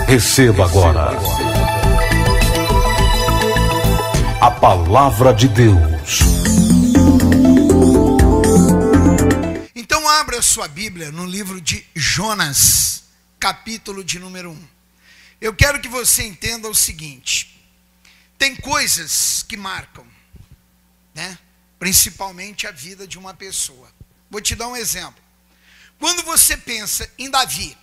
Receba agora a palavra de Deus. Então abra sua Bíblia no livro de Jonas, capítulo de número 1. Eu quero que você entenda o seguinte: tem coisas que marcam, né? Principalmente a vida de uma pessoa. Vou te dar um exemplo. Quando você pensa em Davi,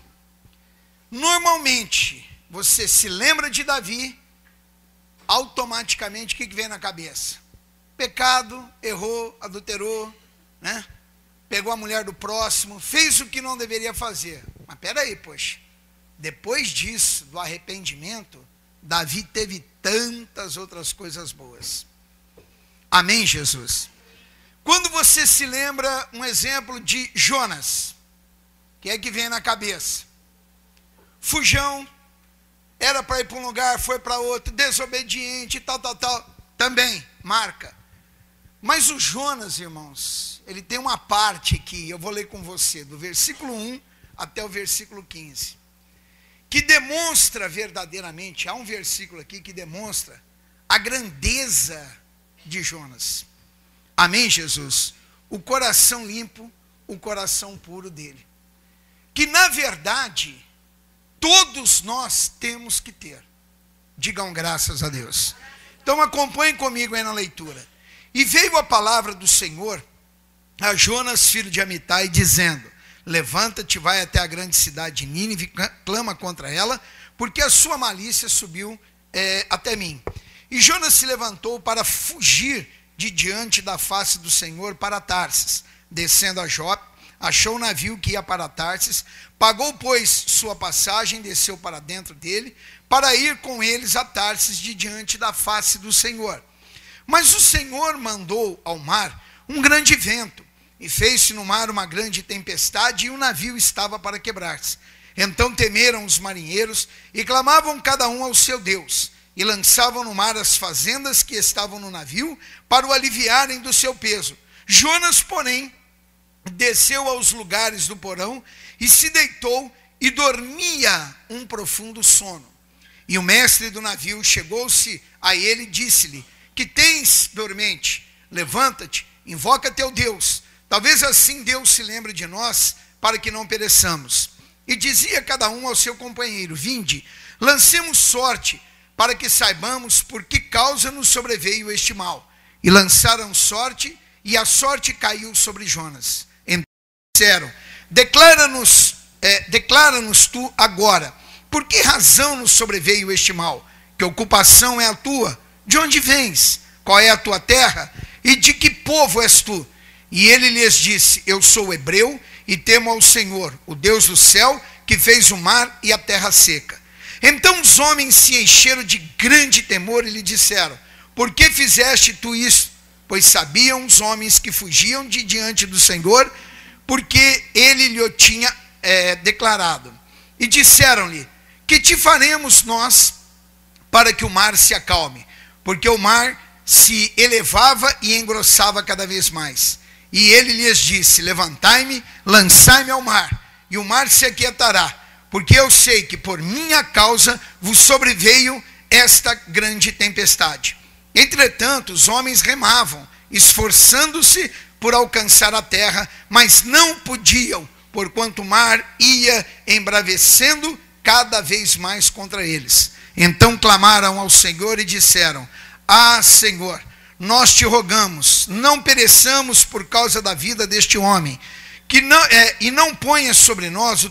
normalmente você se lembra de Davi, automaticamente o que vem na cabeça? Pecado, errou, adulterou, né? Pegou a mulher do próximo, fez o que não deveria fazer. Mas peraí, poxa, depois disso, do arrependimento, Davi teve tantas outras coisas boas. Amém, Jesus? Quando você se lembra, um exemplo de Jonas, que é que vem na cabeça? Fujão, era para ir para um lugar, foi para outro, desobediente, tal, também marca. Mas o Jonas, irmãos, ele tem uma parte que eu vou ler com você, do versículo 1 até o versículo 15, que demonstra verdadeiramente, há um versículo aqui que demonstra a grandeza de Jonas. Amém, Jesus? O coração limpo, o coração puro dele. Que na verdade, todos nós temos que ter. Digam graças a Deus. Então acompanhem comigo aí na leitura. E veio a palavra do Senhor a Jonas, filho de Amitai, dizendo: levanta-te, vai até a grande cidade de Nínive, clama contra ela, porque a sua malícia subiu até mim. E Jonas se levantou para fugir de diante da face do Senhor para Tarsis. Descendo a Jope, achou o navio que ia para Tarsis, pagou, pois, sua passagem, desceu para dentro dele, para ir com eles a Tarsis de diante da face do Senhor. Mas o Senhor mandou ao mar um grande vento, e fez-se no mar uma grande tempestade, e o navio estava para quebrar-se. Então temeram os marinheiros, e clamavam cada um ao seu Deus, e lançavam no mar as fazendas que estavam no navio, para o aliviarem do seu peso. Jonas, porém, desceu aos lugares do porão, e se deitou, e dormia um profundo sono. E o mestre do navio chegou-se a ele e disse-lhe: que tens, dormente? Levanta-te, invoca teu Deus. Talvez assim Deus se lembre de nós, para que não pereçamos. E dizia cada um ao seu companheiro: vinde, lancemos sorte, para que saibamos por que causa nos sobreveio este mal. E lançaram sorte, e a sorte caiu sobre Jonas. Então disseram: declara-nos tu agora, por que razão nos sobreveio este mal? Que ocupação é a tua? De onde vens? Qual é a tua terra? E de que povo és tu? E ele lhes disse: eu sou hebreu, e temo ao Senhor, o Deus do céu, que fez o mar e a terra seca. Então os homens se encheram de grande temor e lhe disseram: por que fizeste tu isso? Pois sabiam os homens que fugiam de diante do Senhor, porque ele lhe o tinha declarado. E disseram-lhe: que te faremos nós para que o mar se acalme? Porque o mar se elevava e engrossava cada vez mais. E ele lhes disse: levantai-me, lançai-me ao mar, e o mar se aquietará, porque eu sei que por minha causa vos sobreveio esta grande tempestade. Entretanto, os homens remavam, esforçando-se por alcançar a terra, mas não podiam, porquanto o mar ia embravecendo cada vez mais contra eles. Então clamaram ao Senhor e disseram: ah, Senhor, nós te rogamos, não pereçamos por causa da vida deste homem, e não ponhas sobre nós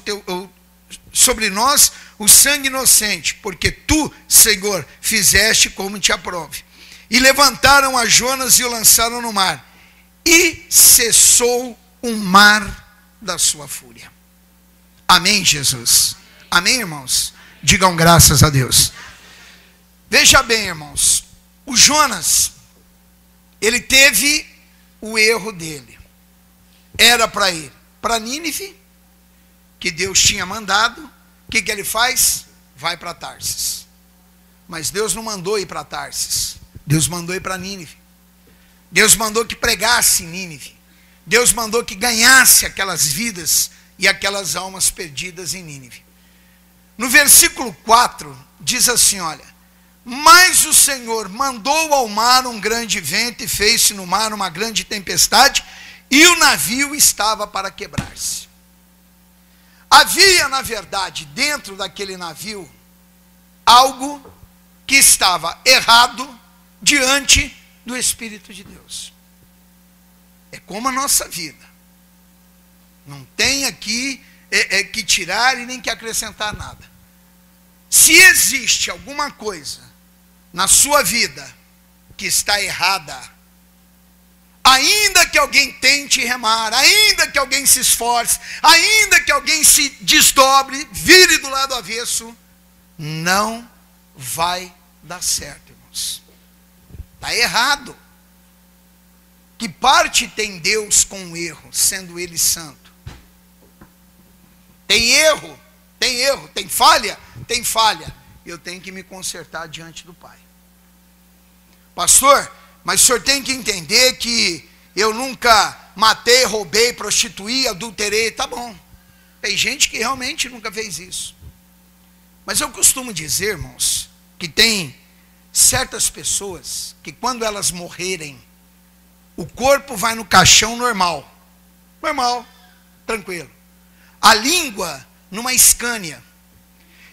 o sangue inocente, porque tu, Senhor, fizeste como te aprove. E levantaram a Jonas e o lançaram no mar, e cessou o mar da sua fúria. Amém, Jesus? Amém, irmãos? Digam graças a Deus. Veja bem, irmãos, o Jonas, ele teve o erro dele. Era para ir para Nínive, que Deus tinha mandado. O que ele faz? Vai para Tarsis. Mas Deus não mandou ir para Tarsis. Deus mandou ir para Nínive. Deus mandou que pregasse em Nínive. Deus mandou que ganhasse aquelas vidas e aquelas almas perdidas em Nínive. No versículo 4, diz assim, olha: mas o Senhor mandou ao mar um grande vento e fez-se no mar uma grande tempestade, e o navio estava para quebrar-se. Havia, na verdade, dentro daquele navio, algo que estava errado diante do Espírito de Deus. É como a nossa vida. Não tem aqui que tirar e nem que acrescentar nada. Se existe alguma coisa na sua vida que está errada, ainda que alguém tente remar, ainda que alguém se esforce, ainda que alguém se desdobre, vire do lado avesso, não vai dar certo, irmãos. Está errado. Que parte tem Deus com o erro, sendo Ele santo? Tem erro, tem falha, tem falha. Eu tenho que me consertar diante do Pai. Pastor, mas o senhor tem que entender que eu nunca matei, roubei, prostituí, adulterei. Tá bom. Tem gente que realmente nunca fez isso. Mas eu costumo dizer, irmãos, que tem certas pessoas que quando elas morrerem, o corpo vai no caixão normal. Normal, tranquilo. A língua numa Scania.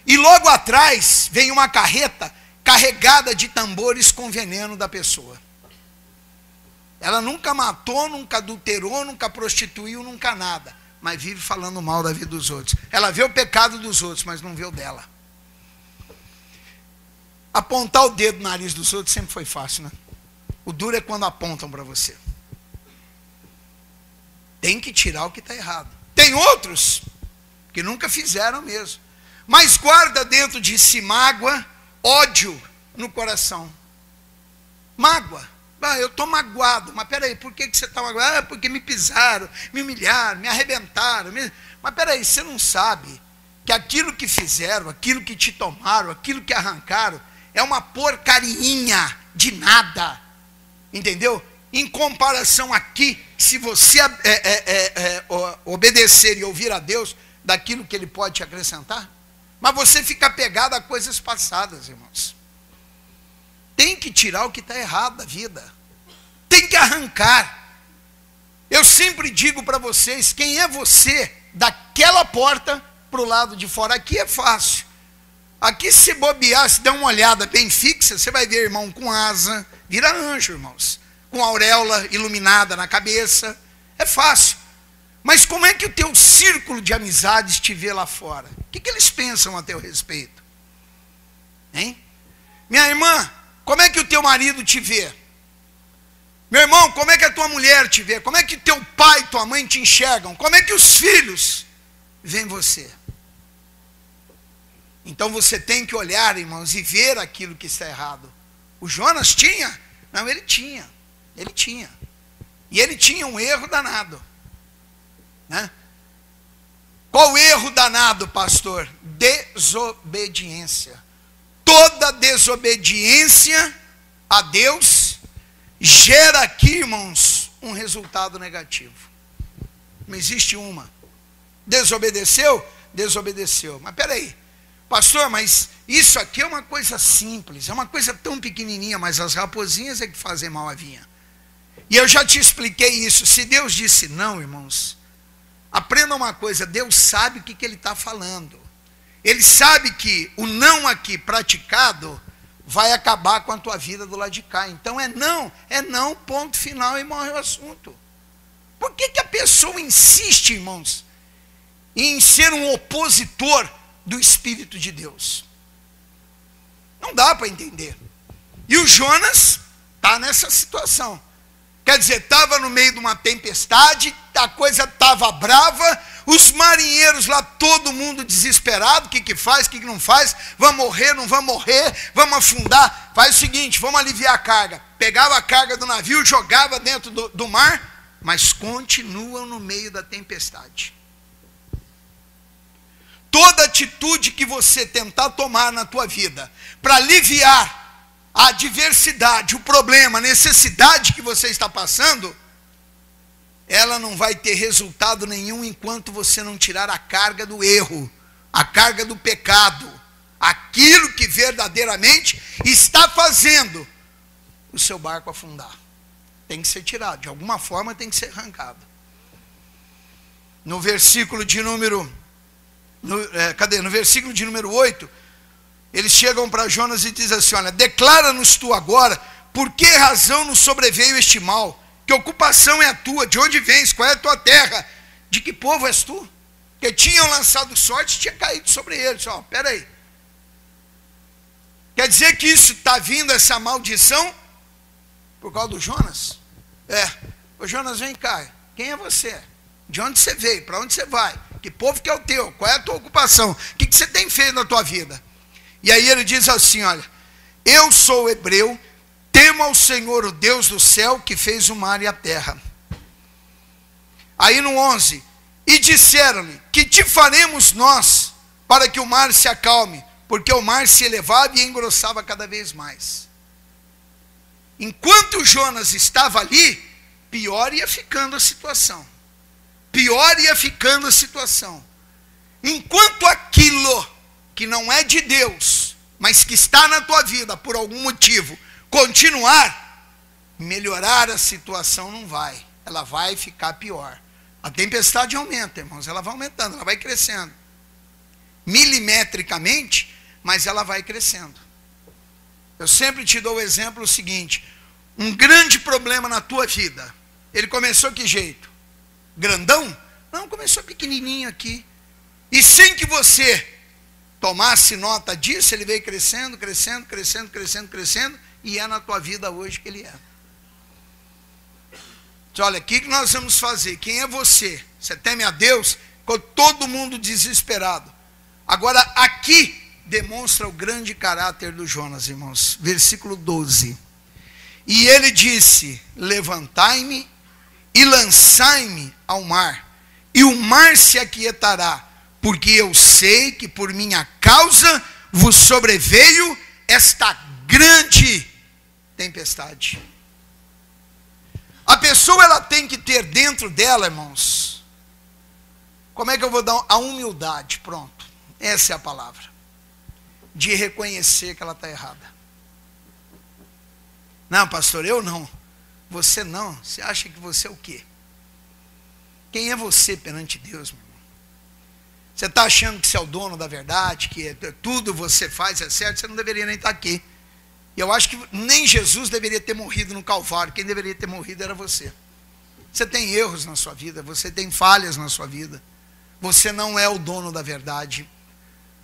E logo atrás vem uma carreta carregada de tambores com veneno da pessoa. Ela nunca matou, nunca adulterou, nunca prostituiu, nunca nada. Mas vive falando mal da vida dos outros. Ela vê o pecado dos outros, mas não vê o dela. Apontar o dedo no nariz dos outros sempre foi fácil, né? O duro é quando apontam para você. Tem que tirar o que está errado. Tem outros que nunca fizeram mesmo, mas guarda dentro de si mágoa, ódio no coração. Mágoa. Eu estou magoado. Mas peraí, por que você está magoado? Porque me pisaram, me humilharam, me arrebentaram. Mas peraí, você não sabe que aquilo que fizeram, aquilo que te tomaram, aquilo que arrancaram, é uma porcarinha de nada. Entendeu? Em comparação aqui, se você obedecer e ouvir a Deus, daquilo que Ele pode te acrescentar. Mas você fica apegado a coisas passadas, irmãos. Tem que tirar o que está errado da vida. Tem que arrancar. Eu sempre digo para vocês, quem é você daquela porta para o lado de fora? Aqui é fácil. Aqui se bobear, se der uma olhada bem fixa, você vai ver irmão com asa, vira anjo, irmãos. Com auréola iluminada na cabeça. É fácil. Mas como é que o teu círculo de amizades te vê lá fora? O que eles pensam a teu respeito? Hein? Minha irmã, como é que o teu marido te vê? Meu irmão, como é que a tua mulher te vê? Como é que teu pai e tua mãe te enxergam? Como é que os filhos veem você? Então você tem que olhar, irmãos, e ver aquilo que está errado. O Jonas tinha? Não, ele tinha. Ele tinha. E ele tinha um erro danado. Né? Qual o erro danado, pastor? Desobediência. Toda desobediência a Deus gera aqui, irmãos, um resultado negativo. Não existe uma. Desobedeceu? Desobedeceu. Mas peraí, pastor, mas isso aqui é uma coisa simples, é uma coisa tão pequenininha, mas as raposinhas é que fazem mal à vinha. E eu já te expliquei isso. Se Deus disse não, irmãos, aprenda uma coisa, Deus sabe o que Ele está falando. Ele sabe que o não aqui praticado vai acabar com a tua vida do lado de cá. Então é não, ponto final e morre o assunto. Por que a pessoa insiste, irmãos, em ser um opositor do Espírito de Deus? Não dá para entender. E o Jonas está nessa situação. Quer dizer, estava no meio de uma tempestade, a coisa estava brava, os marinheiros lá, todo mundo desesperado, o que faz, o que não faz, vamos morrer, não vamos morrer, vamos afundar, faz o seguinte, vamos aliviar a carga. Pegava a carga do navio, jogava dentro do mar, mas continuam no meio da tempestade. Toda atitude que você tentar tomar na tua vida, para aliviar a adversidade, o problema, a necessidade que você está passando, ela não vai ter resultado nenhum enquanto você não tirar a carga do erro a carga do pecado, aquilo que verdadeiramente está fazendo o seu barco afundar. Tem que ser tirado, de alguma forma tem que ser arrancado. No versículo de número, no versículo de número 8, eles chegam para Jonas e dizem assim: olha, declara-nos tu agora, por que razão nos sobreveio este mal? Que ocupação é a tua? De onde vens? Qual é a tua terra? De que povo és tu? Que tinham lançado sorte, tinha caído sobre eles. Ó, espera aí. Quer dizer que isso está vindo, essa maldição, por causa do Jonas? Ô Jonas, vem cá. Quem é você? De onde você veio? Para onde você vai? Que povo que é o teu? Qual é a tua ocupação? O que você tem feito na tua vida? E aí ele diz assim, olha, eu sou hebreu, temo ao Senhor, o Deus do céu, que fez o mar e a terra. Aí no 11, e disseram-lhe, que te faremos nós, para que o mar se acalme, porque o mar se elevava e engrossava cada vez mais. Enquanto Jonas estava ali, pior ia ficando a situação. Pior ia ficando a situação. Enquanto aquilo que não é de Deus, mas que está na tua vida por algum motivo, continuar, melhorar a situação não vai. Ela vai ficar pior. A tempestade aumenta, irmãos, ela vai aumentando, ela vai crescendo. Milimetricamente, mas ela vai crescendo. Eu sempre te dou o exemplo seguinte: um grande problema na tua vida, ele começou que jeito? Grandão? Não, começou pequenininho aqui. E sem que você tomasse nota disso, ele veio crescendo, crescendo, crescendo, crescendo, crescendo, e é na tua vida hoje que ele é. Então, olha, o que nós vamos fazer? Quem é você? Você teme a Deus? Ficou todo mundo desesperado. Agora, aqui demonstra o grande caráter do Jonas, irmãos. Versículo 12. E ele disse, levantai-me e lançai-me ao mar, e o mar se aquietará, porque eu sei que por minha causa vos sobreveio esta grande tempestade. A pessoa, ela tem que ter dentro dela, irmãos, como é que eu vou dar? A humildade, pronto, essa é a palavra, de reconhecer que ela está errada. Não, pastor, eu não. Você não. Você acha que você é o quê? Quem é você perante Deus, meu irmão? Você está achando que você é o dono da verdade, que tudo você faz é certo? Você não deveria nem estar aqui. E eu acho que nem Jesus deveria ter morrido no Calvário. Quem deveria ter morrido era você. Você tem erros na sua vida, você tem falhas na sua vida. Você não é o dono da verdade.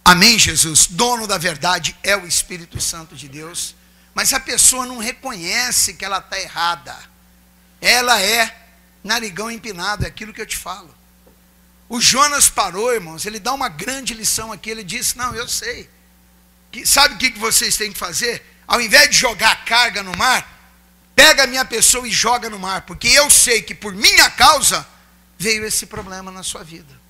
Amém, Jesus? Dono da verdade é o Espírito Santo de Deus. Mas a pessoa não reconhece que ela está errada. Ela é narigão empinado, é aquilo que eu te falo. O Jonas parou, irmãos, ele dá uma grande lição aqui, ele disse, não, eu sei. Sabe o que vocês têm que fazer? Ao invés de jogar a carga no mar, pega a minha pessoa e joga no mar, porque eu sei que por minha causa veio esse problema na sua vida.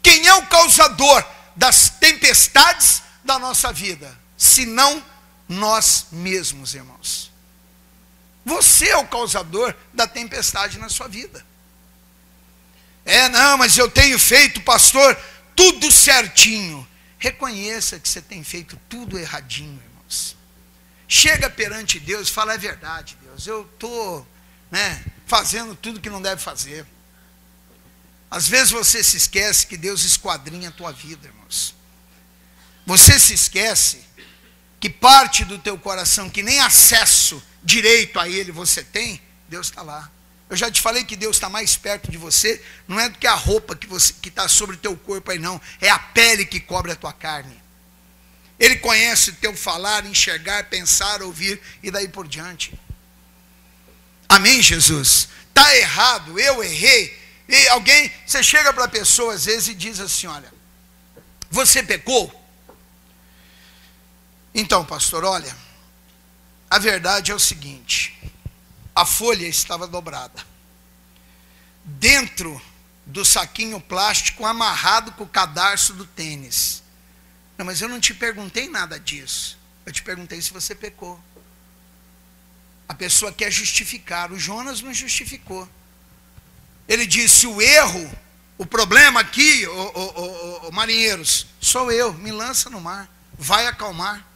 Quem é o causador das tempestades da nossa vida? Se não nós mesmos, irmãos. Você é o causador da tempestade na sua vida. Não, mas eu tenho feito, pastor, tudo certinho. Reconheça que você tem feito tudo erradinho, irmãos. Chega perante Deus e fala, é verdade, Deus, eu estou fazendo tudo que não deve fazer. Às vezes você se esquece que Deus esquadrinha a tua vida, irmãos. Você se esquece que parte do teu coração, que nem acesso direito a ele você tem, Deus está lá. Eu já te falei que Deus está mais perto de você, não é do que a roupa que está sobre o teu corpo aí não, é a pele que cobre a tua carne. Ele conhece o teu falar, enxergar, pensar, ouvir e daí por diante. Amém, Jesus? Está errado, eu errei. E alguém, você chega para a pessoa às vezes e diz assim, olha, você pecou? Então, pastor, olha, a verdade é o seguinte, a folha estava dobrada, dentro do saquinho plástico amarrado com o cadarço do tênis. Não, mas eu não te perguntei nada disso, eu te perguntei se você pecou. A pessoa quer justificar, o Jonas não justificou. Ele disse, o erro O problema aqui, marinheiros, sou eu, me lança no mar, vai acalmar.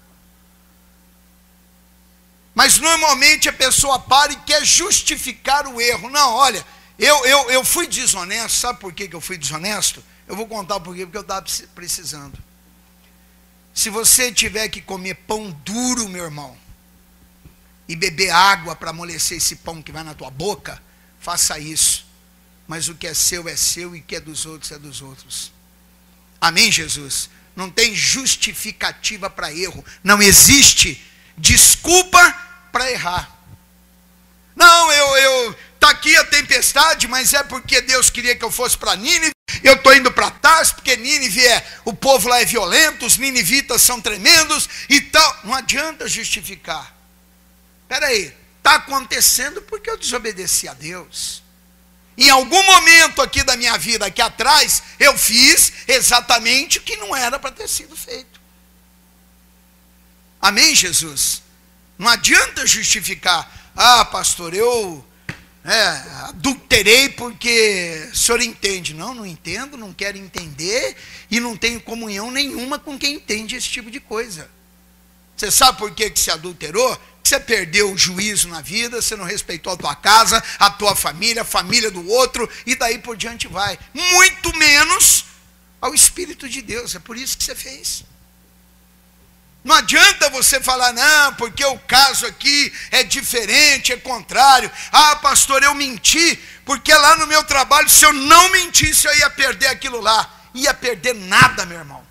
Mas normalmente a pessoa para e quer justificar o erro. Não, olha, eu fui desonesto, sabe por que eu fui desonesto? Eu vou contar por quê, porque eu estava precisando. Se você tiver que comer pão duro, meu irmão, e beber água para amolecer esse pão que vai na tua boca, faça isso. Mas o que é seu e o que é dos outros é dos outros. Amém, Jesus? Não tem justificativa para erro. Não existe desculpa para errar. Não, tá aqui a tempestade, mas é porque Deus queria que eu fosse para Nínive. Eu estou indo para Tarso, porque Nínive o povo lá é violento, os ninivitas são tremendos e tal. Não adianta justificar. Espera aí, está acontecendo porque eu desobedeci a Deus. Em algum momento aqui da minha vida, aqui atrás, eu fiz exatamente o que não era para ter sido feito. Amém, Jesus? Não adianta justificar. Ah, pastor, eu adulterei porque o senhor entende. Não, não entendo, não quero entender e não tenho comunhão nenhuma com quem entende esse tipo de coisa. Você sabe por que você adulterou? Você perdeu o juízo na vida, você não respeitou a tua casa, a tua família, a família do outro, e daí por diante vai. Muito menos ao Espírito de Deus, é por isso que você fez. Não adianta você falar, não, porque o caso aqui é diferente, é contrário. Ah, pastor, eu menti, porque lá no meu trabalho, se eu não mentisse, eu ia perder aquilo lá. Ia perder nada, meu irmão.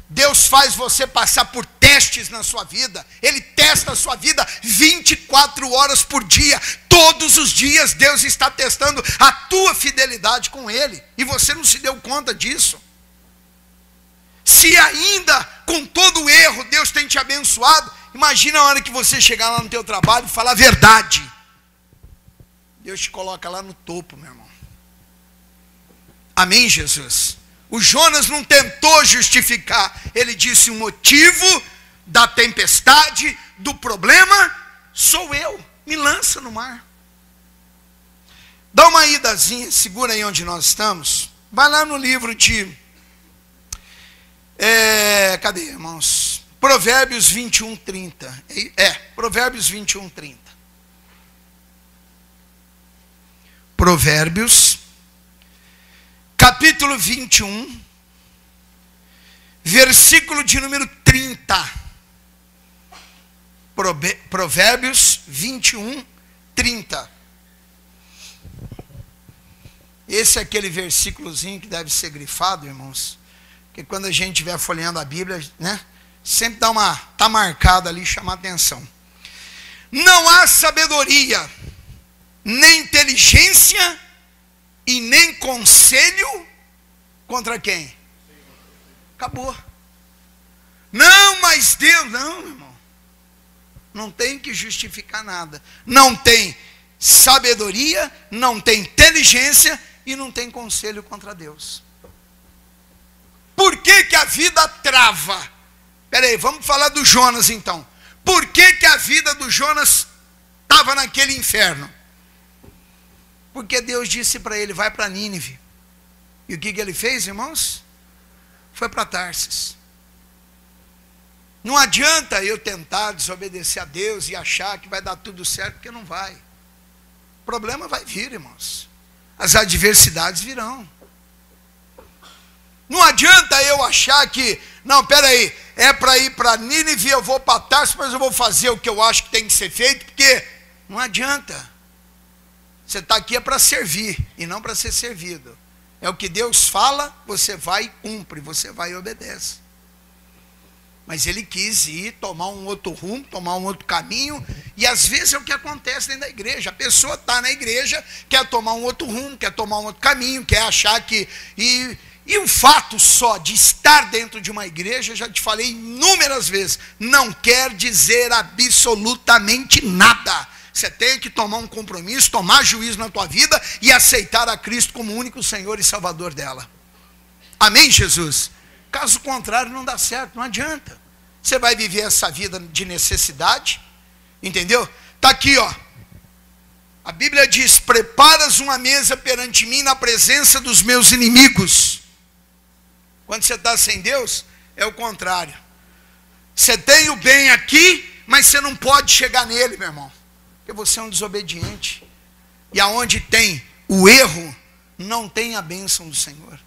Deus faz você passar por testes na sua vida. Ele testa a sua vida 24 horas por dia. Todos os dias Deus está testando a tua fidelidade com Ele. E você não se deu conta disso. Se ainda, com todo o erro, Deus tem te abençoado, imagina a hora que você chegar lá no teu trabalho e falar a verdade. Deus te coloca lá no topo, meu irmão. Amém, Jesus? O Jonas não tentou justificar. Ele disse: o motivo da tempestade, do problema, sou eu. Me lança no mar. Dá uma idazinha, segura aí onde nós estamos. Vai lá no livro de... cadê, irmãos? Provérbios 21, 30. Provérbios 21, 30. Provérbios, capítulo 21, versículo de número 30. Provérbios 21, 30. Esse é aquele versículozinho que deve ser grifado, irmãos. Porque quando a gente estiver folheando a Bíblia, né, sempre tá marcado ali, chama a atenção. Não há sabedoria, nem inteligência e nem conselho contra quem? Acabou. Não, mas Deus, não, meu irmão. Não tem que justificar nada. Não tem sabedoria, não tem inteligência e não tem conselho contra Deus. Por que que a vida trava? Espera aí, vamos falar do Jonas então. Por que que a vida do Jonas estava naquele inferno? Porque Deus disse para ele, vai para Nínive. E o que que ele fez, irmãos? Foi para Tarsis. Não adianta eu tentar desobedecer a Deus e achar que vai dar tudo certo, porque não vai. O problema vai vir, irmãos. As adversidades virão. Não adianta eu achar que, não, peraí, é para ir para Nínive, eu vou para Tarsis, mas eu vou fazer o que eu acho que tem que ser feito, porque não adianta. Você está aqui é para servir e não para ser servido. É o que Deus fala, você vai e cumpre, você vai e obedece. Mas ele quis ir, tomar um outro rumo, tomar um outro caminho, e às vezes é o que acontece dentro da igreja. A pessoa está na igreja, quer tomar um outro rumo, quer tomar um outro caminho, quer achar que... E o fato só de estar dentro de uma igreja, já te falei inúmeras vezes, não quer dizer absolutamente nada. Você tem que tomar um compromisso, tomar juízo na tua vida e aceitar a Cristo como único Senhor e Salvador dela. Amém, Jesus? Caso contrário, não dá certo, não adianta. Você vai viver essa vida de necessidade, entendeu? Está aqui, ó. A Bíblia diz: preparas uma mesa perante mim na presença dos meus inimigos. Quando você está sem Deus, é o contrário. Você tem o bem aqui, mas você não pode chegar nele, meu irmão, porque você é um desobediente. E aonde tem o erro, não tem a bênção do Senhor.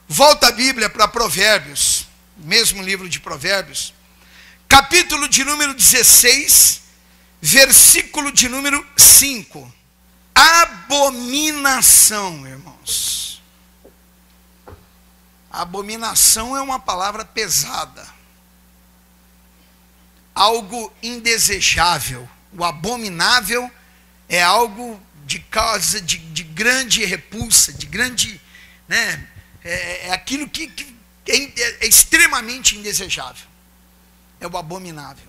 Volta a Bíblia para Provérbios, mesmo livro de Provérbios, capítulo de número 16, versículo de número 5. Abominação, irmãos. Abominação é uma palavra pesada. Algo indesejável. O abominável é algo de causa de grande repulsa, de grande, né, é aquilo que é extremamente indesejável. É o abominável.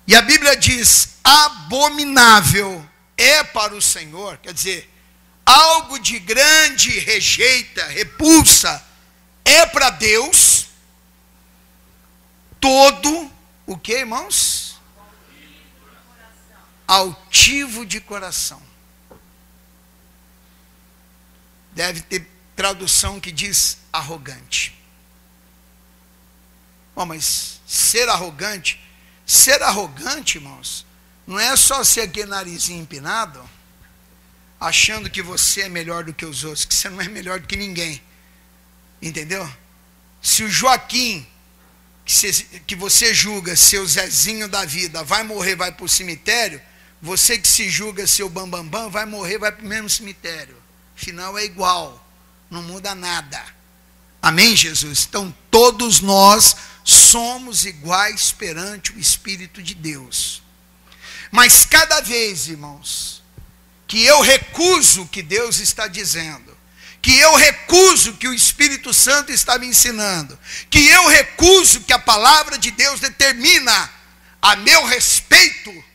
E a Bíblia diz: abominável é para o Senhor, quer dizer, algo de grande rejeita, repulsa, é para Deus, todo, o que, irmãos? Altivo de coração. Deve ter tradução que diz arrogante. Bom, mas ser arrogante, irmãos, não é só ser aquele narizinho empinado, achando que você é melhor do que os outros, que você não é melhor do que ninguém. Entendeu? Se o Joaquim, que você julga ser o Zezinho da vida, vai morrer, vai para o cemitério, você que se julga ser o Bambambam, vai morrer, vai para o mesmo cemitério. Final é igual, não muda nada. Amém, Jesus? Então todos nós somos iguais perante o Espírito de Deus. Mas cada vez, irmãos, que eu recuso o que Deus está dizendo, que eu recuso o que o Espírito Santo está me ensinando, que eu recuso o que a palavra de Deus determina a meu respeito,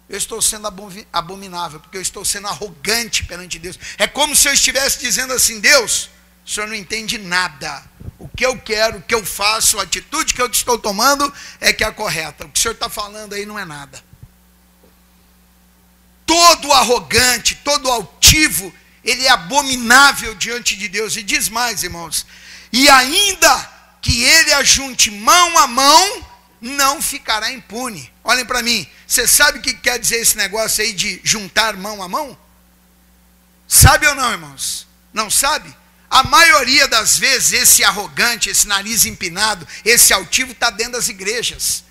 eu estou sendo abominável, porque eu estou sendo arrogante perante Deus. É como se eu estivesse dizendo assim: Deus, o Senhor não entende nada. O que eu quero, o que eu faço, a atitude que eu estou tomando é que é a correta. O que o Senhor está falando aí não é nada. Todo arrogante, todo altivo, ele é abominável diante de Deus. E diz mais, irmãos: e ainda que ele ajunte mão a mão, não ficará impune. Olhem para mim, você sabe o que quer dizer esse negócio aí de juntar mão a mão? Sabe ou não, irmãos? Não sabe? A maioria das vezes esse arrogante, esse nariz empinado, esse altivo está dentro das igrejas.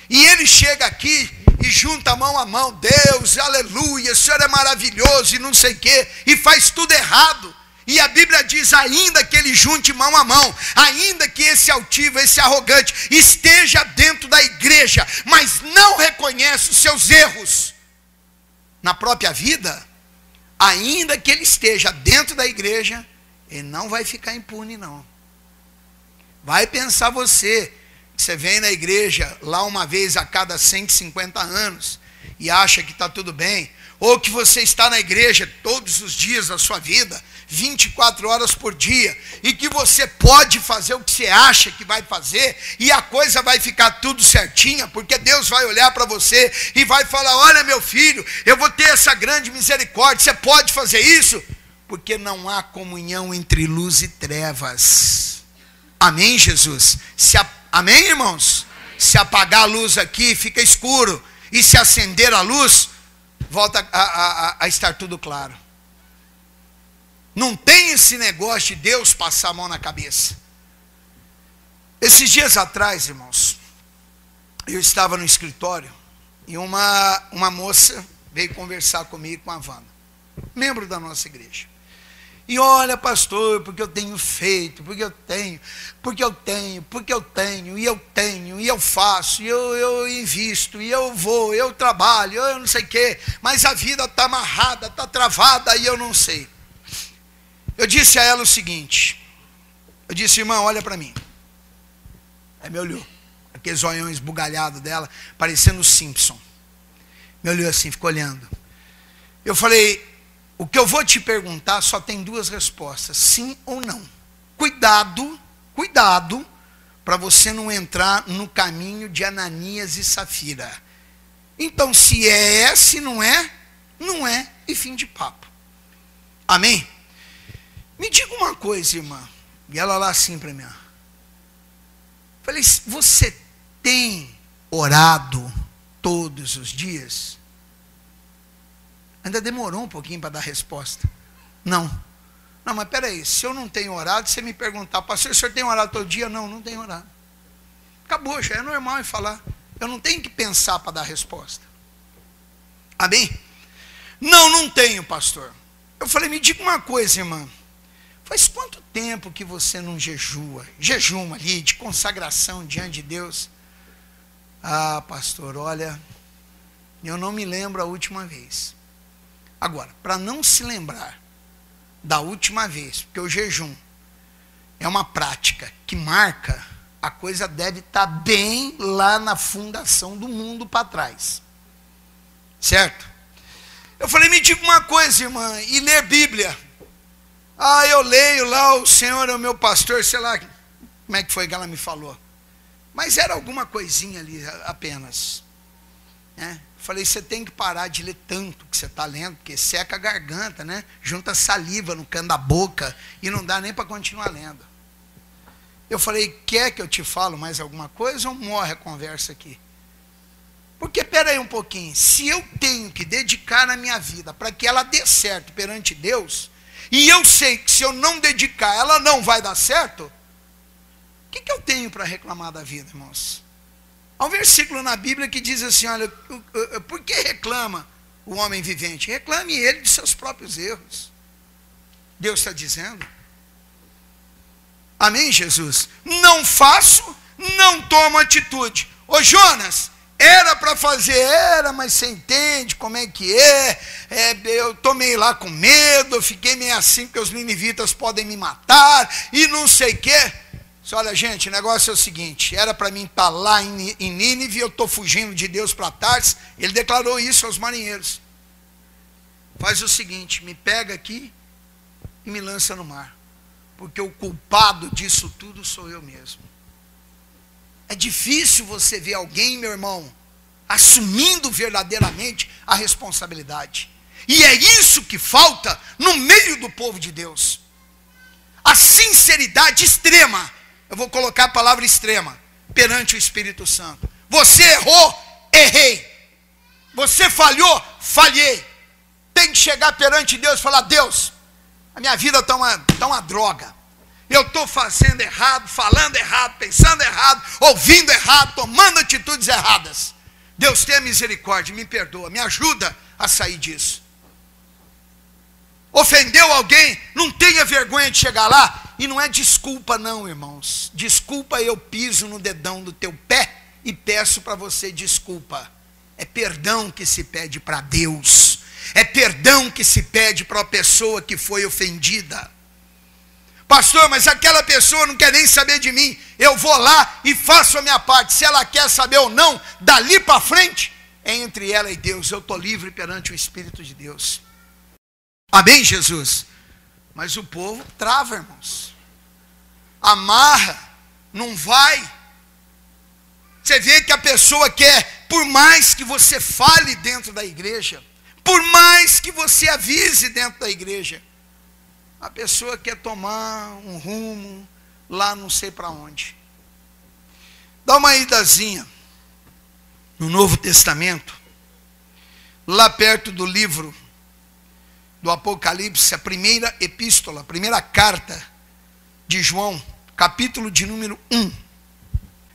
E ele chega aqui e junta mão a mão: Deus, aleluia, o Senhor é maravilhoso e não sei o quê, e faz tudo errado. E a Bíblia diz: ainda que ele junte mão a mão, ainda que esse altivo, esse arrogante esteja dentro da igreja, mas não reconhece os seus erros na própria vida, ainda que ele esteja dentro da igreja, ele não vai ficar impune, não. Vai pensar você, que você vem na igreja lá uma vez a cada 150 anos e acha que está tudo bem, ou que você está na igreja todos os dias da sua vida, 24 horas por dia, e que você pode fazer o que você acha que vai fazer, e a coisa vai ficar tudo certinha, porque Deus vai olhar para você e vai falar: olha, meu filho, eu vou ter essa grande misericórdia, você pode fazer isso, porque não há comunhão entre luz e trevas. Amém, Jesus? Amém, irmãos? Se apagar a luz aqui, fica escuro, e se acender a luz, volta a estar tudo claro. Não tem esse negócio de Deus passar a mão na cabeça. Esses dias atrás, irmãos, eu estava no escritório e uma moça veio conversar comigo, com a Wanda, membro da nossa igreja. E olha, pastor, porque eu tenho feito, porque eu tenho, e eu faço, e eu invisto, e eu vou, eu trabalho, eu não sei o quê, mas a vida está amarrada, está travada, e eu não sei. Eu disse a ela o seguinte, eu disse: irmã, olha para mim. Aí me olhou, aqueles olhões esbugalhados dela, parecendo o Simpson. Me olhou assim, ficou olhando. Eu falei: o que eu vou te perguntar só tem duas respostas, sim ou não. Cuidado para você não entrar no caminho de Ananias e Safira. Então, se é, se não é, não é e fim de papo. Amém? Me diga uma coisa, irmã. E ela lá assim para mim. Falei, você tem orado todos os dias? Ainda demorou um pouquinho para dar resposta. Não. Não, mas peraí, se eu não tenho orado, você me perguntar, pastor, o senhor tem orado todo dia? Não, não tenho orado. Acabou, já é normal em falar. Eu não tenho que pensar para dar resposta. Amém? Não, não tenho, pastor. Eu falei, me diga uma coisa, irmã. Faz quanto tempo que você não jejua? Jejum ali, de consagração diante de Deus? Ah, pastor, olha, eu não me lembro a última vez. Agora, para não se lembrar da última vez, porque o jejum é uma prática que marca, a coisa deve estar bem lá na fundação do mundo para trás. Certo? Eu falei, me diga uma coisa, irmã, e ler Bíblia? Ah, eu leio lá, o Senhor é o meu pastor, sei lá, como é que foi que ela me falou. Mas era alguma coisinha ali apenas. Né? Falei, você tem que parar de ler tanto que você está lendo, porque seca a garganta, né? Junta saliva no canto da boca e não dá nem para continuar lendo. Eu falei, quer que eu te falo mais alguma coisa ou morre a conversa aqui? Porque, peraí um pouquinho, se eu tenho que dedicar a minha vida para que ela dê certo perante Deus, e eu sei que se eu não dedicar, ela não vai dar certo, o que eu tenho para reclamar da vida, irmãos? Há um versículo na Bíblia que diz assim, olha, por que reclama o homem vivente? Reclame ele de seus próprios erros. Deus está dizendo. Amém, Jesus? Não faço, não tomo atitude. Ô Jonas, era para fazer, era, mas você entende como é que é, eu tomei lá com medo, eu fiquei meio assim, porque os ninivitas podem me matar, e não sei o quê. Olha, gente, o negócio é o seguinte, era para mim estar lá em Nínive, eu estou fugindo de Deus para Tarsis, ele declarou isso aos marinheiros. Faz o seguinte, me pega aqui e me lança no mar, porque o culpado disso tudo sou eu mesmo. É difícil você ver alguém, meu irmão, assumindo verdadeiramente a responsabilidade. E é isso que falta no meio do povo de Deus. A sinceridade extrema. Eu vou colocar a palavra extrema perante o Espírito Santo. Você errou, errei. Você falhou, falhei. Tem que chegar perante Deus e falar, Deus, a minha vida está uma droga. Eu estou fazendo errado, falando errado, pensando errado, ouvindo errado, tomando atitudes erradas. Deus tenha misericórdia, me perdoa, me ajuda a sair disso. Ofendeu alguém, não tenha vergonha de chegar lá. E não é desculpa não, irmãos. Desculpa, eu piso no dedão do teu pé e peço para você desculpa. É perdão que se pede para Deus. É perdão que se pede para a pessoa que foi ofendida. Pastor, mas aquela pessoa não quer nem saber de mim. Eu vou lá e faço a minha parte. Se ela quer saber ou não, dali para frente, é entre ela e Deus. Eu estou livre perante o Espírito de Deus. Amém, Jesus? Mas o povo trava, irmãos. Amarra, não vai. Você vê que a pessoa quer, por mais que você fale dentro da igreja, por mais que você avise dentro da igreja, a pessoa quer tomar um rumo lá não sei para onde. Dá uma idazinha no Novo Testamento, lá perto do livro do Apocalipse, a primeira epístola, a primeira carta de João, capítulo de número 1,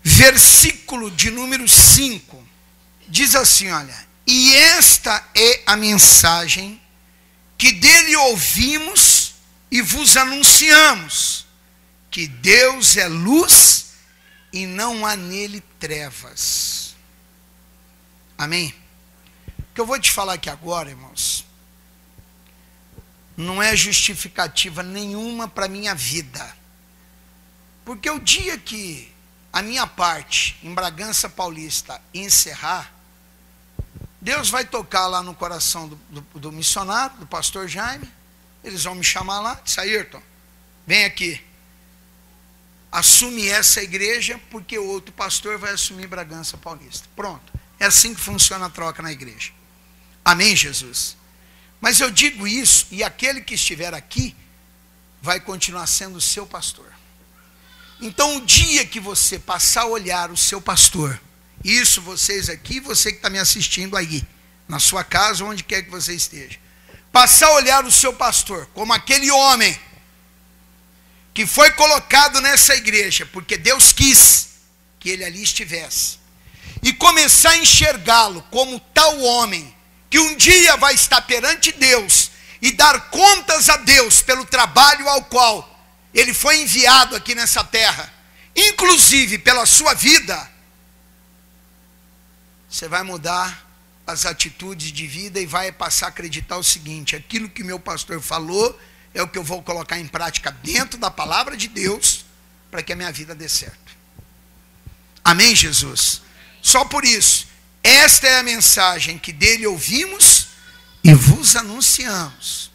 versículo de número 5, diz assim, olha, e esta é a mensagem que dele ouvimos e vos anunciamos, que Deus é luz e não há nele trevas. Amém? O que eu vou te falar aqui agora, irmãos, não é justificativa nenhuma para a minha vida. Porque o dia que a minha parte em Bragança Paulista encerrar, Deus vai tocar lá no coração do missionário, do pastor Jaime, eles vão me chamar lá, disse, Ayrton, vem aqui, assume essa igreja, porque o outro pastor vai assumir Bragança Paulista. Pronto, é assim que funciona a troca na igreja. Amém, Jesus? Mas eu digo isso, e aquele que estiver aqui vai continuar sendo o seu pastor. Então, o dia que você passar a olhar o seu pastor, isso vocês aqui, você que está me assistindo aí, na sua casa, onde quer que você esteja, passar a olhar o seu pastor como aquele homem que foi colocado nessa igreja, porque Deus quis que ele ali estivesse, e começar a enxergá-lo como tal homem, que um dia vai estar perante Deus, e dar contas a Deus pelo trabalho ao qual ele foi enviado aqui nessa terra, inclusive pela sua vida, você vai mudar as atitudes de vida e vai passar a acreditar o seguinte: aquilo que meu pastor falou é o que eu vou colocar em prática dentro da palavra de Deus, para que a minha vida dê certo. Amém, Jesus? Só por isso, esta é a mensagem que dele ouvimos e vos anunciamos.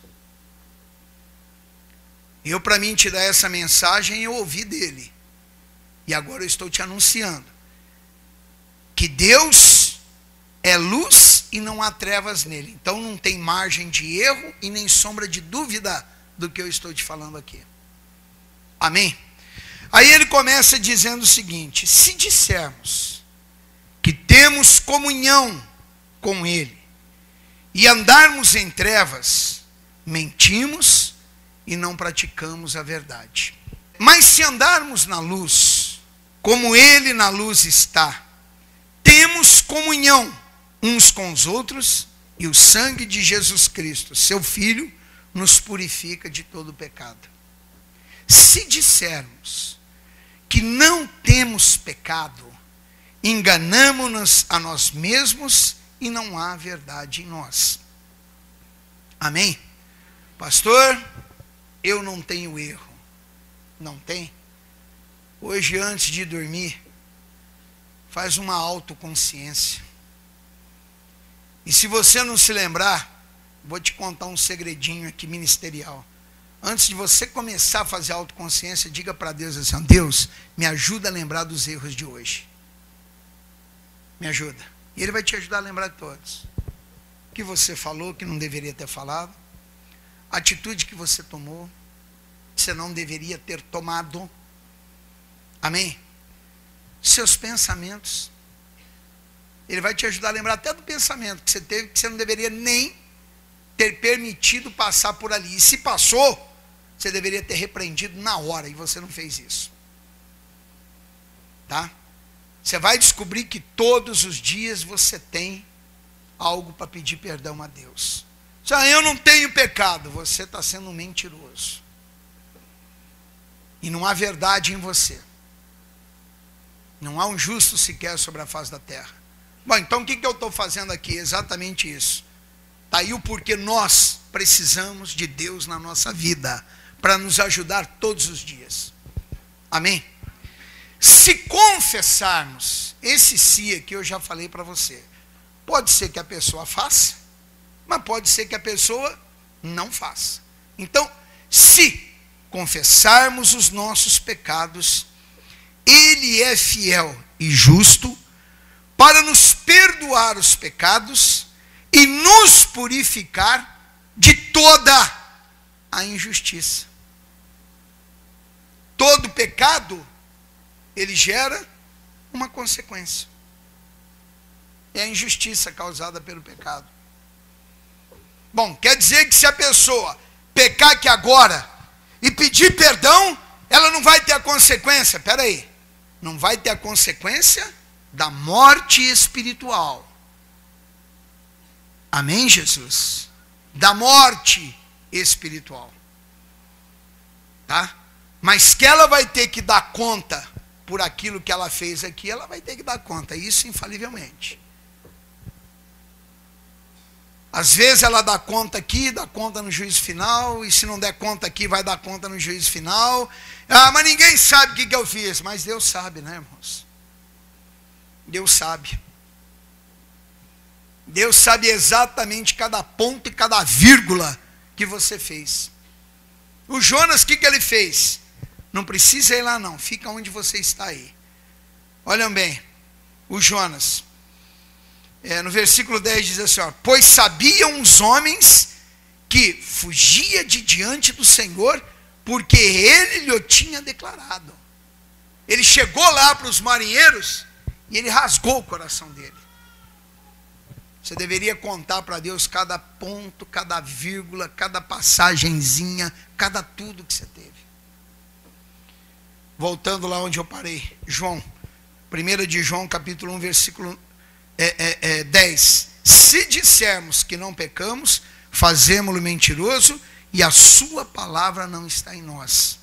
Eu, para mim, te dar essa mensagem, eu ouvi dele. E agora eu estou te anunciando que Deus é luz e não há trevas nele. Então não tem margem de erro e nem sombra de dúvida do que eu estou te falando aqui. Amém? Aí ele começa dizendo o seguinte: se dissermos que temos comunhão com ele e andarmos em trevas, mentimos e não praticamos a verdade. Mas se andarmos na luz, como ele na luz está, temos comunhão uns com os outros, e o sangue de Jesus Cristo, seu Filho, nos purifica de todo pecado. Se dissermos que não temos pecado, enganamo-nos a nós mesmos e não há verdade em nós. Amém? Pastor, eu não tenho erro. Não tem? Hoje, antes de dormir, faz uma autoconsciência. E se você não se lembrar, vou te contar um segredinho aqui ministerial. Antes de você começar a fazer autoconsciência, diga para Deus assim: Deus, me ajuda a lembrar dos erros de hoje. Me ajuda. E Ele vai te ajudar a lembrar de todos. O que você falou que não deveria ter falado, a atitude que você tomou, que você não deveria ter tomado. Amém? Seus pensamentos. Ele vai te ajudar a lembrar até do pensamento que você teve, que você não deveria nem ter permitido passar por ali. E se passou, você deveria ter repreendido na hora, e você não fez isso. Tá? Você vai descobrir que todos os dias você tem algo para pedir perdão a Deus. Se eu não tenho pecado, você está sendo um mentiroso. E não há verdade em você. Não há um justo sequer sobre a face da terra. Bom, então o que eu estou fazendo aqui? Exatamente isso. Está aí o porquê nós precisamos de Deus na nossa vida, para nos ajudar todos os dias. Amém? Se confessarmos, esse se aqui eu já falei para você, pode ser que a pessoa faça, mas pode ser que a pessoa não faça. Então, se confessarmos os nossos pecados, Ele é fiel e justo para nos perdoar os pecados e nos purificar de toda a injustiça. Todo pecado, ele gera uma consequência. É a injustiça causada pelo pecado. Bom, quer dizer que se a pessoa pecar aqui agora e pedir perdão, ela não vai ter a consequência. Espera aí. Não vai ter a consequência da morte espiritual. Amém, Jesus? Da morte espiritual. Tá? Mas que ela vai ter que dar conta por aquilo que ela fez aqui, ela vai ter que dar conta. Isso infalivelmente. Às vezes ela dá conta aqui, dá conta no juízo final, e se não der conta aqui, vai dar conta no juízo final. Ah, mas ninguém sabe o que eu fiz. Mas Deus sabe, né, irmãos? Deus sabe. Deus sabe exatamente cada ponto e cada vírgula que você fez. O Jonas, o que ele fez? Não precisa ir lá não, fica onde você está aí. Olhem bem, o Jonas, no versículo 10 diz assim, ó, pois sabiam os homens que fugia de diante do Senhor, porque ele lhe tinha declarado. Ele chegou lá para os marinheiros e ele rasgou o coração dele. Você deveria contar para Deus cada ponto, cada vírgula, cada passagenzinha, cada tudo que você teve. Voltando lá onde eu parei, João, 1 de João, capítulo 1, versículo 10. Se dissermos que não pecamos, fazemo-lo mentiroso e a sua palavra não está em nós.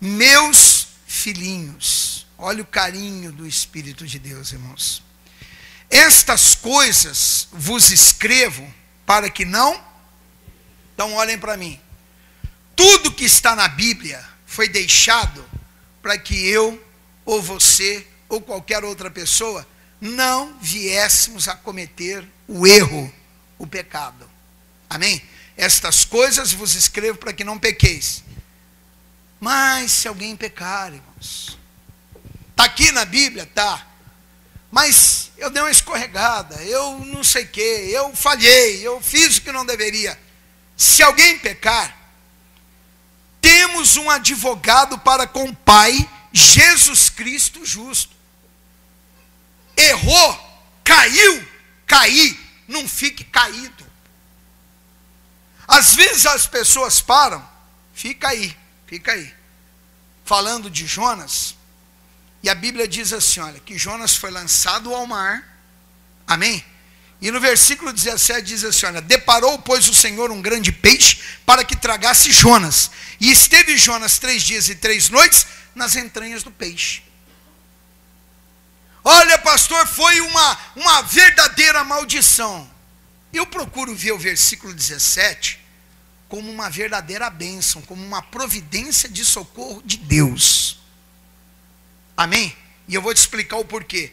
Meus filhinhos, olha o carinho do Espírito de Deus, irmãos. Estas coisas vos escrevo para que não... Então olhem para mim. Tudo que está na Bíblia foi deixado para que eu, ou você, ou qualquer outra pessoa, não viéssemos a cometer o erro, o pecado. Amém? Estas coisas vos escrevo para que não pequeis. Mas se alguém pecar, irmãos, está aqui na Bíblia? Tá. Mas eu dei uma escorregada, eu não sei o que, eu falhei, eu fiz o que não deveria. Se alguém pecar, temos um advogado para com o Pai, Jesus Cristo justo. Errou, caiu, não fique caído. Às vezes as pessoas param, fica aí. Falando de Jonas, e a Bíblia diz assim, olha, que Jonas foi lançado ao mar, amém? E no versículo 17 diz assim, olha, deparou, pois, o Senhor um grande peixe para que tragasse Jonas. E esteve Jonas 3 dias e 3 noites nas entranhas do peixe. Olha, pastor, foi uma verdadeira maldição. Eu procuro ver o versículo 17 como uma verdadeira bênção, como uma providência de socorro de Deus. Amém? E eu vou te explicar o porquê.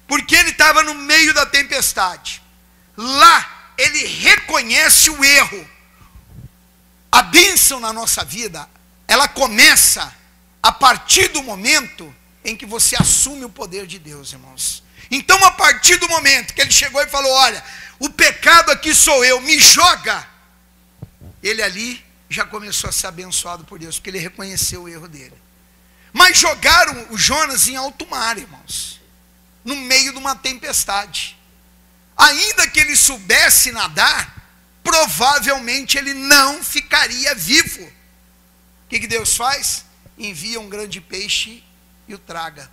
Porque ele estava no meio da tempestade. Lá, ele reconhece o erro. A bênção na nossa vida, ela começa a partir do momento em que você assume o poder de Deus, irmãos. Então, a partir do momento que ele chegou e falou, olha, o pecado aqui sou eu, me joga. Ele ali já começou a ser abençoado por Deus, porque ele reconheceu o erro dele. Mas jogaram o Jonas em alto mar, irmãos, no meio de uma tempestade. Ainda que ele soubesse nadar, provavelmente ele não ficaria vivo. O que Deus faz? Envia um grande peixe e o traga.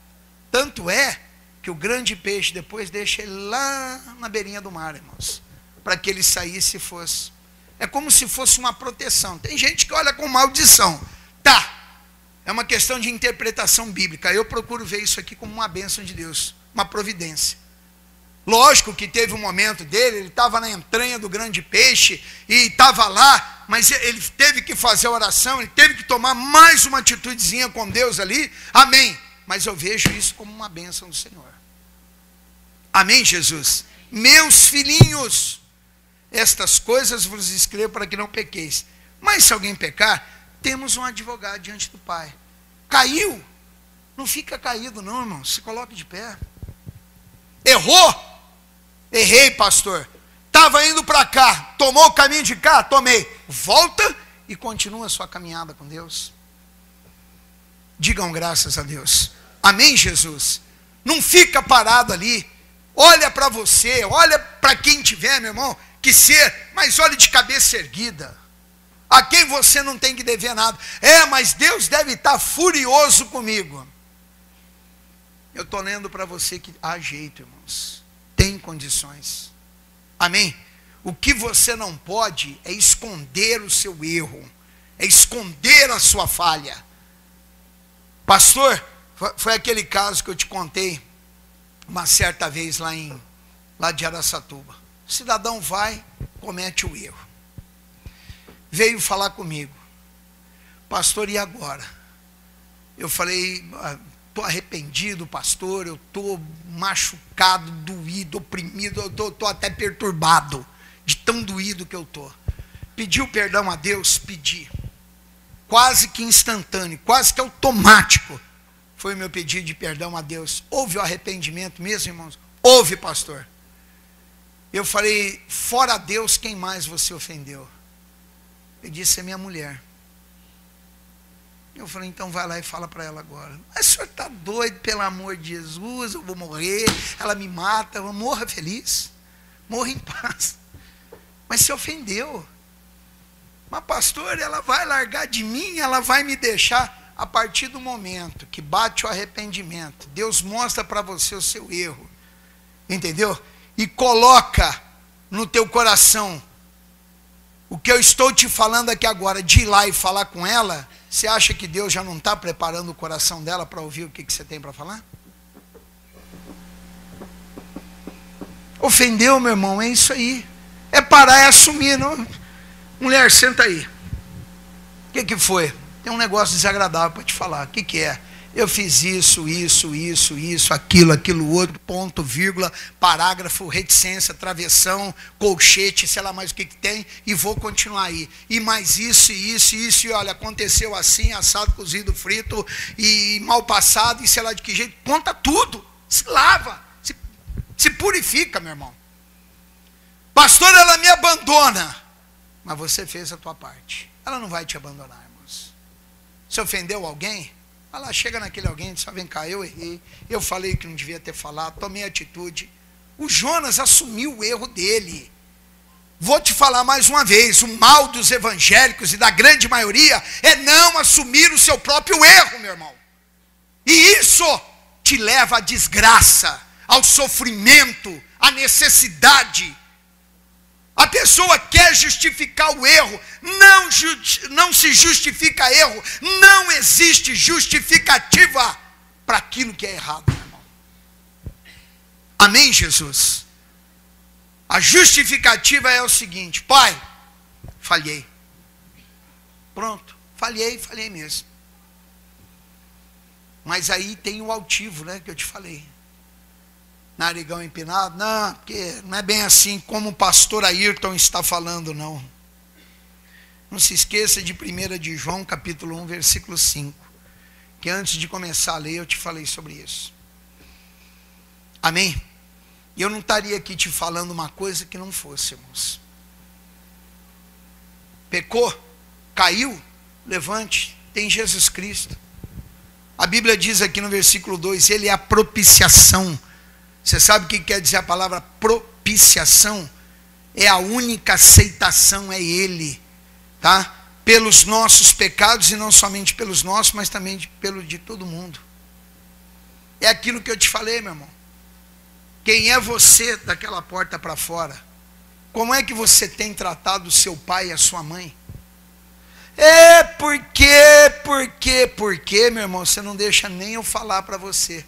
Tanto é que o grande peixe depois deixa ele lá na beirinha do mar, irmãos, para que ele saísse e fosse. É como se fosse uma proteção. Tem gente que olha com maldição. Tá, é uma questão de interpretação bíblica. Eu procuro ver isso aqui como uma bênção de Deus, uma providência. Lógico que teve um momento dele, ele estava na entranha do grande peixe, e estava lá, mas ele teve que fazer a oração, ele teve que tomar mais uma atitudezinha com Deus ali, amém, mas eu vejo isso como uma bênção do Senhor. Amém, Jesus? Meus filhinhos, estas coisas vos escrevo para que não pequeis, mas se alguém pecar, temos um advogado diante do Pai. Caiu, não fica caído não, irmão, se coloque de pé. Errou? Errei, pastor. Estava indo para cá, tomou o caminho de cá? Tomei. Volta e continua a sua caminhada com Deus. Digam graças a Deus. Amém, Jesus? Não fica parado ali. Olha para você, olha para quem tiver, meu irmão, que ser, mas olhe de cabeça erguida. A quem você não tem que dever nada. Mas Deus deve estar furioso comigo. Eu estou lendo para você que há jeito, irmãos. Tem condições. Amém? O que você não pode é esconder o seu erro. É esconder a sua falha. Pastor, foi aquele caso que eu te contei uma certa vez lá de Araçatuba. O cidadão vai, comete o erro. Veio falar comigo. Pastor, e agora? Eu falei, estou arrependido, pastor, eu estou machucado, doído, oprimido, eu estou até perturbado, de tão doído que eu estou. Pediu perdão a Deus? Pedi. Quase que instantâneo, quase que automático, foi o meu pedido de perdão a Deus. Houve o arrependimento mesmo, irmãos? Houve, pastor. Eu falei, fora Deus, quem mais você ofendeu? Ele disse: é minha mulher. Eu falei: então vai lá e fala para ela agora. Mas o senhor está doido, pelo amor de Jesus, eu vou morrer, ela me mata, eu morra feliz, morra em paz. Mas se ofendeu. Mas pastor, ela vai largar de mim, ela vai me deixar. A partir do momento que bate o arrependimento, Deus mostra para você o seu erro, entendeu? E coloca no teu coração o que eu estou te falando aqui agora, de ir lá e falar com ela. Você acha que Deus já não está preparando o coração dela para ouvir o que você tem para falar? Ofendeu, meu irmão, é isso aí. É parar e assumir. Não? Mulher, senta aí. O que foi? Tem um negócio desagradável para te falar. O que é? Eu fiz isso, aquilo, outro, ponto, vírgula, parágrafo, reticência, travessão, colchete, sei lá mais o que tem, e vou continuar aí. E mais isso, e olha, aconteceu assim, assado, cozido, frito, e mal passado, e sei lá de que jeito. Conta tudo, se lava, se purifica, meu irmão. Pastor, ela me abandona. Mas você fez a tua parte. Ela não vai te abandonar, irmãos. Se ofendeu alguém, vai lá, chega naquele alguém e diz: vem cá, eu errei, eu falei que não devia ter falado, tomei atitude. O Jonas assumiu o erro dele. Vou te falar mais uma vez: o mal dos evangélicos e da grande maioria é não assumir o seu próprio erro, meu irmão. E isso te leva à desgraça, ao sofrimento, à necessidade. A pessoa quer justificar o erro, não se justifica erro, não existe justificativa para aquilo que é errado, meu irmão. Amém, Jesus? A justificativa é o seguinte: pai, falhei. Pronto, falhei mesmo. Mas aí tem o altivo, né, que eu te falei. Narigão empinado? Não, porque não é bem assim como o pastor Ayrton está falando, não. Não se esqueça de 1 de João, capítulo 1, versículo 5. Que antes de começar a ler, eu te falei sobre isso. Amém? E eu não estaria aqui te falando uma coisa que não fosse, irmãos. Pecou? Caiu? Levante, tem Jesus Cristo. A Bíblia diz aqui no versículo 2, ele é a propiciação. Você sabe o que quer dizer a palavra propiciação? É a única aceitação, é Ele, tá? Pelos nossos pecados, e não somente pelos nossos, mas também pelo de todo mundo. É aquilo que eu te falei, meu irmão. Quem é você daquela porta para fora? Como é que você tem tratado o seu pai e a sua mãe? Por quê, meu irmão? Você não deixa nem eu falar para você.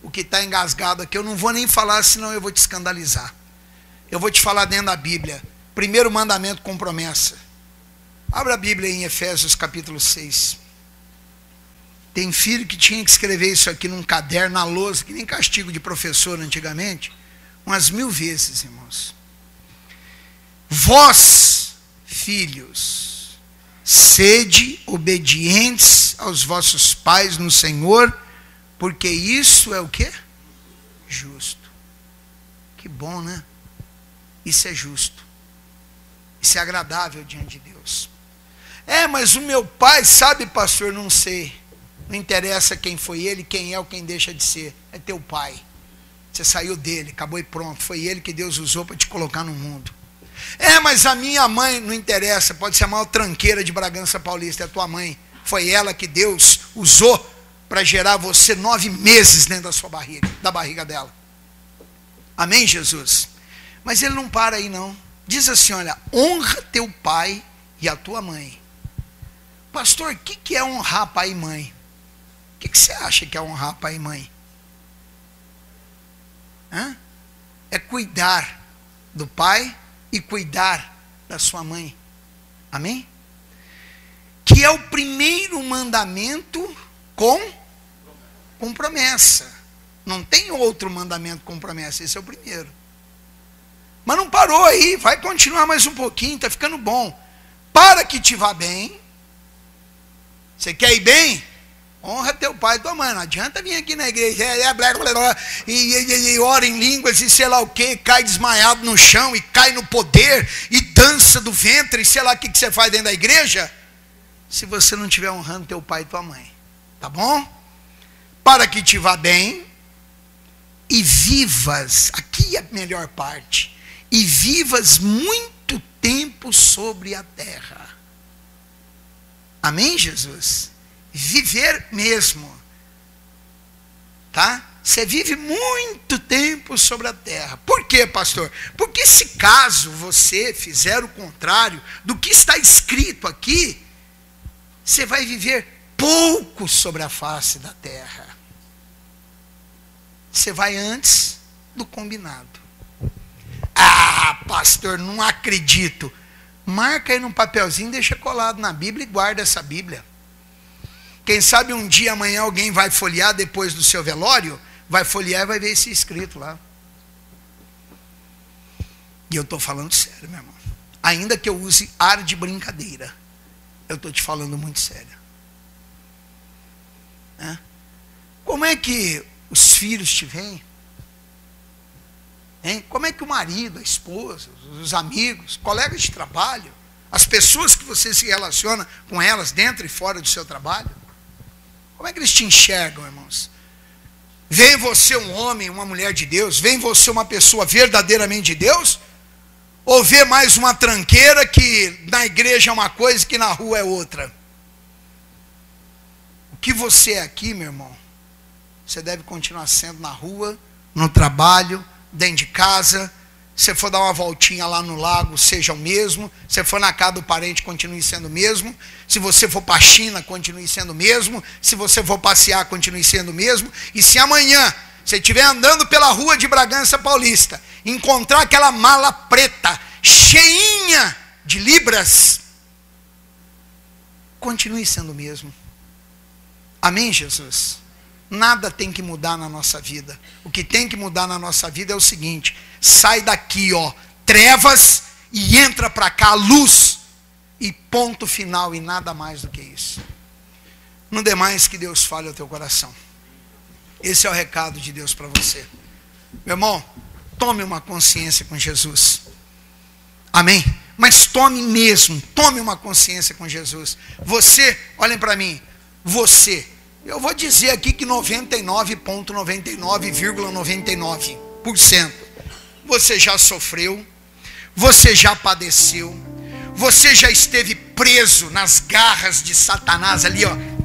O que está engasgado aqui, eu não vou nem falar, senão eu vou te escandalizar. Eu vou te falar dentro da Bíblia. Primeiro mandamento com promessa. Abra a Bíblia em Efésios capítulo 6. Tem filho que tinha que escrever isso aqui num caderno, na lousa, que nem castigo de professor antigamente, umas 1000 vezes, irmãos. Vós, filhos, sede obedientes aos vossos pais no Senhor, porque isso é o quê? Justo. Que bom, né? Isso é justo. Isso é agradável diante de Deus. Mas o meu pai, sabe, pastor, não sei. Não interessa quem foi ele, quem é ou quem deixa de ser. É teu pai. Você saiu dele, acabou e pronto. Foi ele que Deus usou para te colocar no mundo. Mas a minha mãe, não interessa. Pode ser a maior tranqueira de Bragança Paulista, é a tua mãe. Foi ela que Deus usou para gerar você 9 meses dentro da sua barriga, da barriga dela. Amém, Jesus? Mas ele não para aí, não. Diz assim, olha, honra teu pai e a tua mãe. Pastor, o que é honrar pai e mãe? O que você acha que é honrar pai e mãe? É cuidar do pai e cuidar da sua mãe. Amém? Que é o primeiro mandamento com promessa. Não tem outro mandamento com promessa, esse é o primeiro. Mas não parou aí, vai continuar mais um pouquinho, está ficando bom. Para que te vá bem. Você quer ir bem? Honra teu pai e tua mãe. Não adianta vir aqui na igreja e ora em línguas e sei lá o que, cai desmaiado no chão e cai no poder e mudança do ventre, sei lá o que você faz dentro da igreja, se você não estiver honrando teu pai e tua mãe. Tá bom? Para que te vá bem e vivas, aqui é a melhor parte, e vivas muito tempo sobre a terra. Amém, Jesus? Viver mesmo. Tá? Você vive muito tempo sobre a terra. Por quê, pastor? Porque se caso você fizer o contrário do que está escrito aqui, você vai viver pouco sobre a face da terra. Você vai antes do combinado. Ah, pastor, não acredito. Marca aí num papelzinho, deixa colado na Bíblia e guarda essa Bíblia. Quem sabe um dia, amanhã, alguém vai folhear depois do seu velório, vai folhear e vai ver esse escrito lá. E eu estou falando sério, meu irmão. Ainda que eu use ar de brincadeira, eu estou te falando muito sério. Como é que os filhos te veem? Como é que o marido, a esposa, os amigos, colegas de trabalho, as pessoas que você se relaciona com elas dentro e fora do seu trabalho, como é que eles te enxergam, irmãos? Vê em você um homem, uma mulher de Deus? Vê em você uma pessoa verdadeiramente de Deus? Ou vê mais uma tranqueira que na igreja é uma coisa e que na rua é outra? O que você é aqui, meu irmão, você deve continuar sendo na rua, no trabalho, dentro de casa. Se for dar uma voltinha lá no lago, seja o mesmo. Se for na casa do parente, continue sendo o mesmo. Se você for para a China, continue sendo o mesmo. Se você for passear, continue sendo o mesmo. E se amanhã você estiver andando pela rua de Bragança Paulista, encontrar aquela mala preta, cheinha de libras, continue sendo o mesmo. Amém, Jesus? Nada tem que mudar na nossa vida. O que tem que mudar na nossa vida é o seguinte: sai daqui, trevas, e entra para cá, luz, e ponto final, e nada mais do que isso. No demais, que Deus fale ao teu coração. Esse é o recado de Deus para você. Meu irmão, tome uma consciência com Jesus. Amém? Mas tome mesmo, tome uma consciência com Jesus. Você, olhem para mim, você, eu vou dizer aqui que 99,99% você já sofreu, você já padeceu, você já esteve preso nas garras de Satanás ali,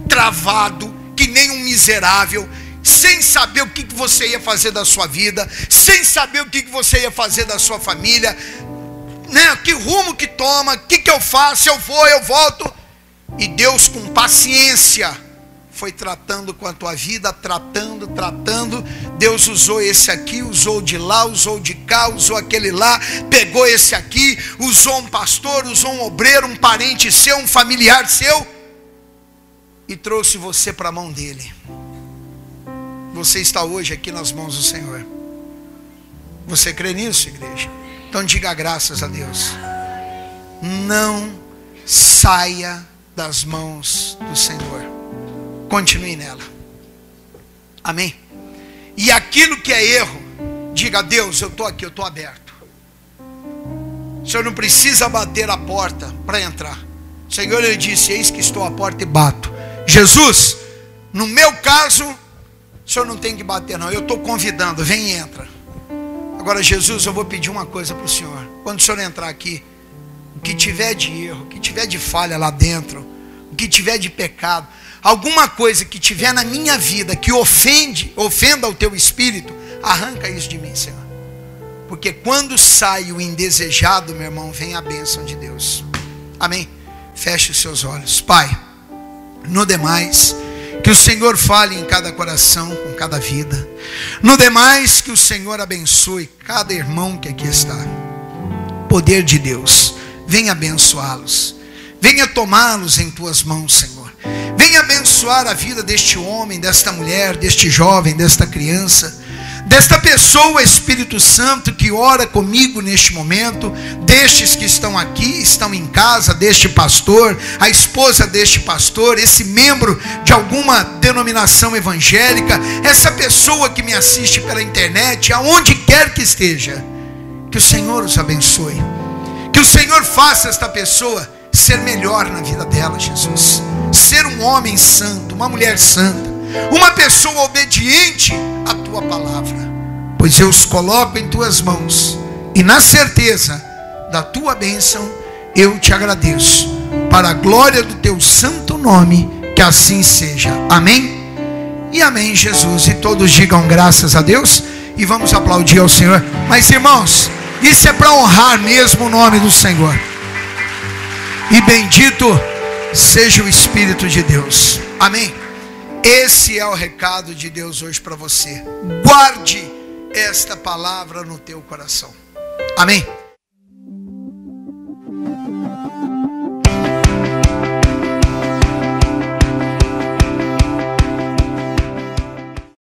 travado, que nem um miserável, sem saber o que você ia fazer da sua vida, sem saber o que você ia fazer da sua família, né? Que rumo que toma, o que eu faço, eu vou, eu volto. E Deus, com paciência, foi tratando com a tua vida, tratando. Deus usou esse aqui, usou de lá, usou de cá, usou aquele lá, pegou esse aqui, usou um pastor, usou um obreiro, um parente seu, um familiar seu, e trouxe você para a mão dele. Você está hoje aqui nas mãos do Senhor. Você crê nisso, igreja? Então diga graças a Deus. Não saia das mãos do Senhor. Continue nela. Amém? E aquilo que é erro, diga: Deus, eu estou aqui, eu estou aberto. O Senhor não precisa bater a porta para entrar. O Senhor, ele disse: eis que estou à porta e bato. Jesus, no meu caso, o Senhor não tem que bater não, eu estou convidando, vem e entra. Agora, Jesus, eu vou pedir uma coisa para o Senhor. Quando o Senhor entrar aqui, o que tiver de erro, o que tiver de falha lá dentro, o que tiver de pecado, alguma coisa que tiver na minha vida que ofenda o teu espírito, arranca isso de mim, Senhor. Porque quando sai o indesejado, meu irmão, vem a bênção de Deus. Amém? Feche os seus olhos. Pai, no demais, que o Senhor fale em cada coração, com cada vida. No demais, que o Senhor abençoe cada irmão que aqui está. Poder de Deus, venha abençoá-los. Venha tomá-los em tuas mãos, Senhor. Venha abençoar a vida deste homem, desta mulher, deste jovem, desta criança, desta pessoa, Espírito Santo, que ora comigo neste momento, destes que estão aqui, estão em casa, deste pastor, a esposa deste pastor, esse membro de alguma denominação evangélica, essa pessoa que me assiste pela internet, aonde quer que esteja, que o Senhor os abençoe, Que o Senhor faça esta pessoa ser melhor na vida dela, Jesus. Ser um homem santo, uma mulher santa, uma pessoa obediente à tua palavra. Pois eu os coloco em tuas mãos, e na certeza da tua bênção, eu te agradeço. Para a glória do teu santo nome, que assim seja. Amém? E amém, Jesus. E todos digam graças a Deus. E vamos aplaudir ao Senhor. Mas irmãos, isso é para honrar mesmo o nome do Senhor. E bendito seja o Espírito de Deus. Amém? Esse é o recado de Deus hoje para você. Guarde esta palavra no teu coração. Amém?